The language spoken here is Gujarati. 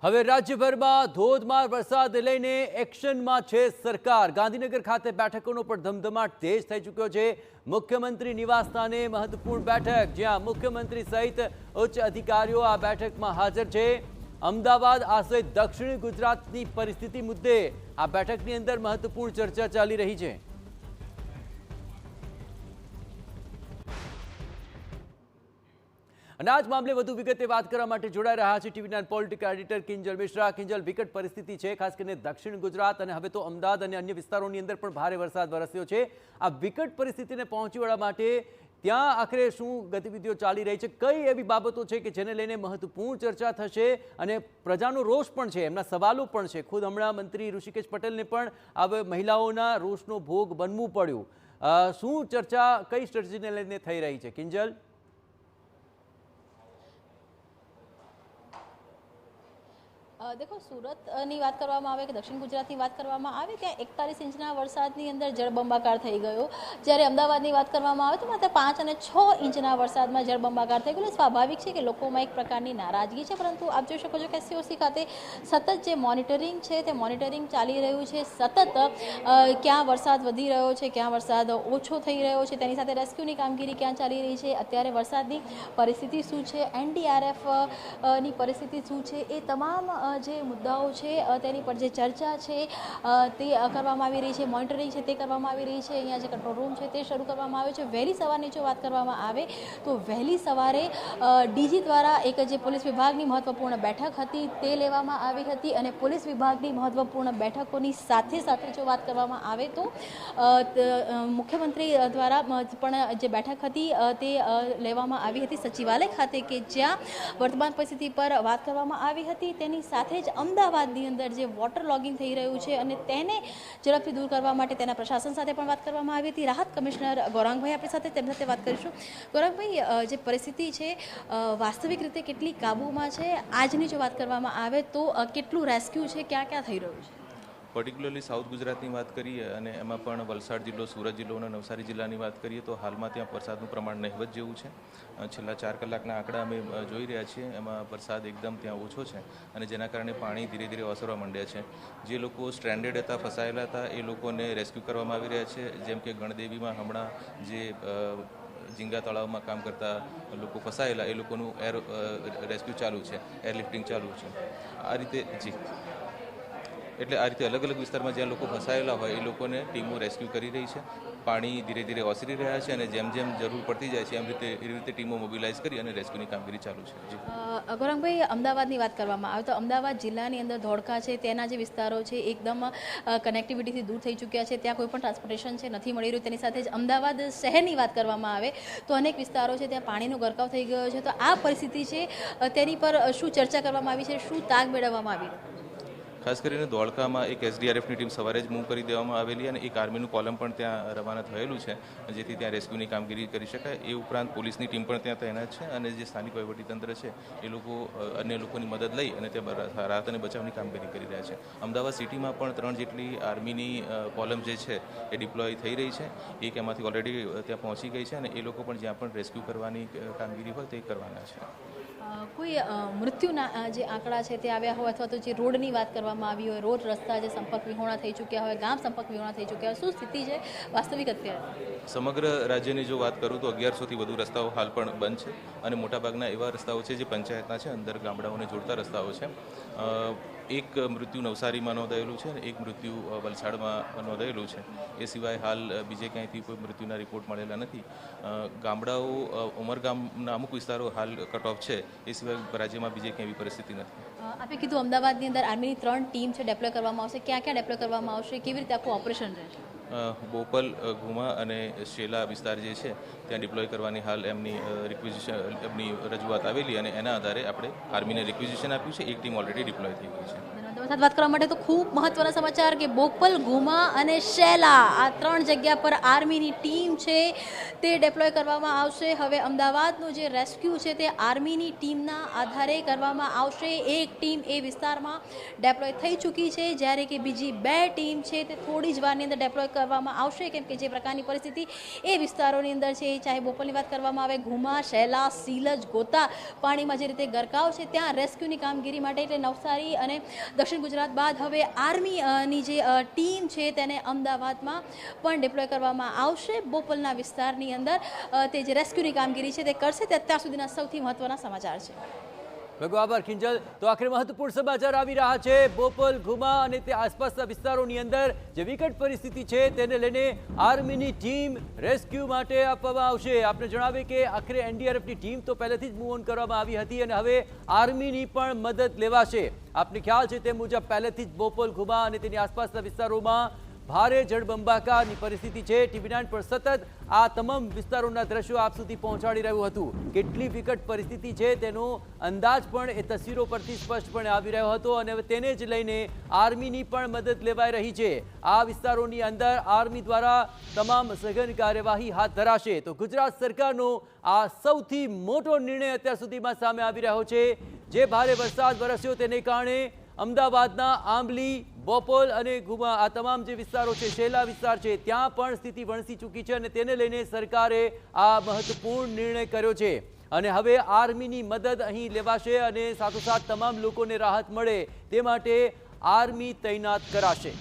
હવે રાજ્યભરમાં ધોધમાર વરસાદ લઈને એક્શનમાં છે સરકાર। ગાંધીનગર ખાતે બેઠકોનો પણ ધમધમાટ તેજ થઈ ચૂક્યો છે। મુખ્યમંત્રી નિવાસસ્થાને મહત્વપૂર્ણ બેઠક, જ્યાં મુખ્યમંત્રી સહિત ઉચ્ચ અધિકારીઓ આ બેઠકમાં હાજર છે। અમદાવાદ આશ્રિત દક્ષિણ ગુજરાતની પરિસ્થિતિ મુદ્દે આ બેઠકની અંદર મહત્વપૂર્ણ ચર્ચા ચાલી રહી છે। અને આ જ મામલે વધુ વિગતે વાત કરવા માટે જોડાઈ રહ્યા છે ટીવી9 પોલિટિકલ એડિટર કિંજલ મિશ્રા। કિંજલ, વિકટ પરિસ્થિતિ છે, ખાસ કરીને દક્ષિણ ગુજરાત અને હવે તો અમદાવાદ અને અન્ય વિસ્તારોની અંદર પણ ભારે વરસાદ વરસ્યો છે। આ વિકટ પરિસ્થિતિને પહોંચી વળવા માટે ત્યાં આખરે શું ગતિવિધિઓ ચાલી રહી છે, કઈ એવી બાબતો છે કે જેને લઈને મહત્વપૂર્ણ ચર્ચા થશે અને પ્રજાનો રોષ પણ છે, એમના સવાલો પણ છે। ખુદ હમણાં મંત્રી ઋષિકેશ પટેલને પણ હવે મહિલાઓના રોષનો ભોગ બનવું પડ્યું। શું ચર્ચા કઈ સ્ટ્રેટેજીને લઈને થઈ રહી છે, કિંજલ? देखो, सूरतनी बात करवामां आवे के दक्षिण गुजरातनी बात करवामां आवे त्यां 41 इंचना वरसादनी अंदर जळबंबाकार थई गयो। ज्यारे अमदावादनी बात करवामां आवे तो मात्र 5 અને 6 इंचना वरसादमां जळबंबाकार थई गयो। स्वाभाविक छे के लोकोमां एक प्रकारनी नाराजगी छे, परंतु आप जोई शको छो के एससीओसी खाते सतत जे मॉनिटरिंग छे ते मॉनिटरिंग चाली रह्युं छे। सतत क्यां वरसाद वधी रह्यो छे, क्यां वरसाद ओछो थई रह्यो छे, तेनी साथे रेस्क्यूनी कामगीरी क्यां चाली रही छे, अत्यारे वरसादनी परिस्थिति शुं छे, एनडीआरएफ ની પરિસ્થિતિ શું છે, એ તમામ જે મુદ્દાઓ છે તેની પર જે ચર્ચા છે તે કરવામાં આવી રહી છે। મોનિટરિંગ છે તે કરવામાં આવી રહી છે। અહીંયા જે કંટ્રોલ રૂમ છે તે શરૂ કરવામાં આવ્યો છે। વહેલી સવારની જો વાત કરવામાં આવે તો વહેલી સવારે ડીજી દ્વારા એક જે પોલીસ વિભાગની મહત્વપૂર્ણ બેઠક હતી તે લેવામાં આવી હતી અને પોલીસ વિભાગની મહત્વપૂર્ણ બેઠકોની સાથે સાથે જો વાત કરવામાં આવે તો મુખ્યમંત્રી દ્વારા પણ જે બેઠક હતી તે લેવામાં આવી હતી સચિવાલય ખાતે, કે જ્યાં વર્તમાન પરિસ્થિતિ પર વાત કરવામાં આવી હતી। તેની સાથે જ અમદાવાદની અંદર જે વોટર લોગિંગ થઈ રહ્યું છે અને તેને ઝડપથી દૂર કરવા માટે તેના પ્રશાસન સાથે પણ વાત કરવામાં આવી હતી। રાહત કમિશનર ગૌરાંગભાઈ આપણી સાથે, તેમની સાથે વાત કરીશું। ગૌરાંગભાઈ, જે પરિસ્થિતિ છે વાસ્તવિક રીતે કેટલી કાબૂમાં છે? આજની જો વાત કરવામાં આવે તો કેટલું રેસ્ક્યુ છે, ક્યાં ક્યાં થઈ રહ્યું છે? પર્ટિક્યુલરલી સાઉથ ગુજરાતની વાત કરીએ અને એમાં પણ વલસાડ જિલ્લો, સુરત જિલ્લો અને નવસારી જિલ્લાની વાત કરીએ તો હાલમાં ત્યાં વરસાદનું પ્રમાણ નહિવત જેવું છે। છેલ્લા 4 કલાકના આંકડા અમે જોઈ રહ્યા છીએ, એમાં વરસાદ એકદમ ત્યાં ઓછો છે અને જેના કારણે પાણી ધીરે ધીરે ઓસરવા માંડ્યા છે। જે લોકો સ્ટ્રેન્ડેડ હતા, ફસાયેલા હતા, એ લોકોને રેસ્ક્યુ કરવામાં આવી રહ્યા છે। જેમ કે ગણદેવીમાં હમણાં જે ઝીંગા તળાવમાં કામ કરતા લોકો ફસાયેલા, એ લોકોનું રેસ્ક્યુ ચાલુ છે, એરલિફ્ટિંગ ચાલુ છે। આ રીતે એટલે આ રીતે અલગ અલગ વિસ્તારમાં જ્યાં લોકો ફસાયેલા હોય એ લોકોને ટીમો રેસ્ક્યુ કરી રહી છે। પાણી ધીરે ધીરે ઓસરી રહ્યા છે અને જેમ જેમ જરૂર પડતી જાય છે એ રીતે ટીમો મોબિલાઇઝ કરી અને રેસ્ક્યુની કામગીરી ચાલુ છે। ગૌરાંગભાઈ, અમદાવાદની વાત કરવામાં આવે તો અમદાવાદ જિલ્લાની અંદર ધોળકા છે, તેના જે વિસ્તારો છે એકદમ કનેક્ટિવિટીથી દૂર થઈ ચૂક્યા છે, ત્યાં કોઈ પણ ટ્રાન્સપોર્ટેશન છે નથી મળી રહ્યું। તેની સાથે જ અમદાવાદ શહેરની વાત કરવામાં આવે તો અનેક વિસ્તારો છે ત્યાં પાણીનો ગરકાવ થઈ ગયો છે। તો આ પરિસ્થિતિ છે તેની પર શું ચર્ચા કરવામાં આવી છે, શું તાગ મેળવવામાં આવી? ખાસ કરીને ધોળકામાં એક એસડીઆરએફની ટીમ સવારે જ મૂવ કરી દેવામાં આવેલી અને એક આર્મીનું કોલમ પણ ત્યાં રવાના થયેલું છે, જેથી ત્યાં રેસ્ક્યુની કામગીરી કરી શકાય। એ ઉપરાંત પોલીસની ટીમ પણ ત્યાં તૈનાત છે અને જે સ્થાનિક વહીવટીતંત્ર છે એ લોકો અન્ય લોકોની મદદ લઈ અને ત્યાં રાહત અને બચાવની કામગીરી કરી રહ્યા છે। અમદાવાદ સિટીમાં પણ 3 જેટલી આર્મીની કોલમ જે છે એ ડિપ્લોય થઈ રહી છે। એક એમાંથી ઓલરેડી ત્યાં પહોંચી ગઈ છે અને એ લોકો પણ જ્યાં પણ રેસ્ક્યુ કરવાની કામગીરી હોય તે કરવાના છે। કોઈ મૃત્યુના જે આંકડા છે તે આવ્યા હોય અથવા તો જે રોડની વાત કરવામાં આવી હોય, રોડ રસ્તા જે સંપર્ક વિહોણા થઈ ચૂક્યા હોય, ગામ સંપર્ક વિહોણા થઈ ચૂક્યા હોય, શું સ્થિતિ છે વાસ્તવિક અત્યારે? સમગ્ર રાજ્યની જો વાત કરું તો 1100થી વધુ રસ્તાઓ હાલ પણ બંધ છે અને મોટાભાગના એવા રસ્તાઓ છે જે પંચાયતના છે, અંદર ગામડાઓને જોડતા રસ્તાઓ છે। એક મૃત્યુ નવસારીમાં નોંધાયેલું છે અને એક મૃત્યુ વલસાડમાં નોંધાયેલું છે। એ સિવાય હાલ બીજે ક્યાંયથી કોઈ મૃત્યુના રિપોર્ટ મળેલા નથી। ગામડાઓ, ઉમરગામના અમુક વિસ્તારો હાલ કટ ઓફ છે, એ સિવાય રાજ્યમાં બીજે ક્યાંય એવી પરિસ્થિતિ નથી। આપે કીધું અમદાવાદની અંદર આર્મીની 3 ટીમ છે ડેપ્લોય કરવામાં આવશે, ક્યાં ક્યાં ડેપ્લોય કરવામાં આવશે, કેવી રીતે આખું ઓપરેશન રહેશે? બોપલ, ઘુમા અને શેલા વિસ્તાર જે છે ત્યાં ડિપ્લોય કરવાની હાલ એમની રજૂઆત આવેલી અને એના આધારે આપણે આર્મીને રિક્વિઝિશન આપ્યું છે। એક ટીમ ઓલરેડી ડિપ્લોય થઈ ગઈ છે। સાથે વાત કરવા માટે તો ખૂબ મહત્વના સમાચાર કે બોપલ, ઘુમા અને શેલા આ 3 જગ્યા પર આર્મીની ટીમ છે તે ડેપ્લોય કરવામાં આવશે। હવે અમદાવાદનું જે રેસ્ક્યુ છે તે આર્મીની ટીમના આધારે કરવામાં આવશે। એક ટીમ એ વિસ્તારમાં ડેપ્લોય થઈ ચૂકી છે, જ્યારે કે બીજી 2 ટીમ છે તે થોડી જ વારની અંદર ડેપ્લોય કરવામાં આવશે, કેમ કે જે પ્રકારની પરિસ્થિતિ એ વિસ્તારોની અંદર છે, ચાહે બોપલની વાત કરવામાં આવે, ઘુમા, શેલા, સીલજ, ગોતા પાણીમાં જે રીતે ગરકાવ છે, ત્યાં રેસ્ક્યુની કામગીરી માટે એટલે નવસારી અને દક્ષિણ ગુજરાત બાદ હવે આર્મીની જે ટીમ છે તેને અમદાવાદમાં પણ ડિપ્લોય કરવામાં આવશે. બોપલના વિસ્તારની અંદર તે જે રેસ્ક્યુની કામગીરી છે તે કરશે. તે અત્યાર સુધીના સૌથી મહત્વના સમાચાર છે. ભગુ આભાર કિંજલ. તો આખરે મહત્વપૂર્ણ સમાચાર આવી રહ્યા છે. બોપલ, ઘુમા અને તે આસપાસના વિસ્તારોની અંદર જે વિકટ પરિસ્થિતિ છે તેને લઈને આર્મીની ટીમ રેસ્ક્યુ માટે આપવામાં આવશે. આપને જણાવીએ કે આખરે એનડીઆરએફની ટીમ તો પહેલેથી જ મૂવ ઓન કરવામાં આવી હતી અને હવે આર્મીની પણ મદદ લેવાશે. આપને ખ્યાલ છે તે મુજબ પહેલેથી જ બોપલ, ઘુમા અને તેની આસપાસના વિસ્તારોમાં ભારે જળબંબાકારની પરિસ્થિતિ છે. ટીવી9 પર સતત આ તમામ વિસ્તારોના દ્રશ્યો આપ સુધી પહોંચાડી રહ્યું હતું. કેટલી વિકટ પરિસ્થિતિ છે તેનો અંદાજ પણ એ તસવીરો પરથી સ્પષ્ટપણે આવી રહ્યો હતો અને હવે તેને જ લઈને આર્મીની પણ મદદ લેવાઈ રહી છે. આ વિસ્તારોની અંદર આર્મી દ્વારા તમામ સઘન કાર્યવાહી હાથ ધરાશે. તો ગુજરાત સરકારનો આ સૌથી મોટો નિર્ણય અત્યાર સુધીમાં સામે આવી રહ્યો છે. જે ભારે વરસાદ વરસ્યો તેને કારણે અમદાવાદના આંબલી, બોપલ અને ઘુમા આ તમામ જે વિસ્તારો છે, શેલા વિસ્તાર છે, ત્યાં પણ સ્થિતિ વણસી ચૂકી છે અને તેને લઈને સરકારે આ મહત્વપૂર્ણ નિર્ણય કર્યો છે. અને હવે આર્મીની મદદ અહીં લેવાશે અને સાથોસાથ તમામ લોકોને રાહત મળે તે માટે આર્મી તૈનાત કરાશે.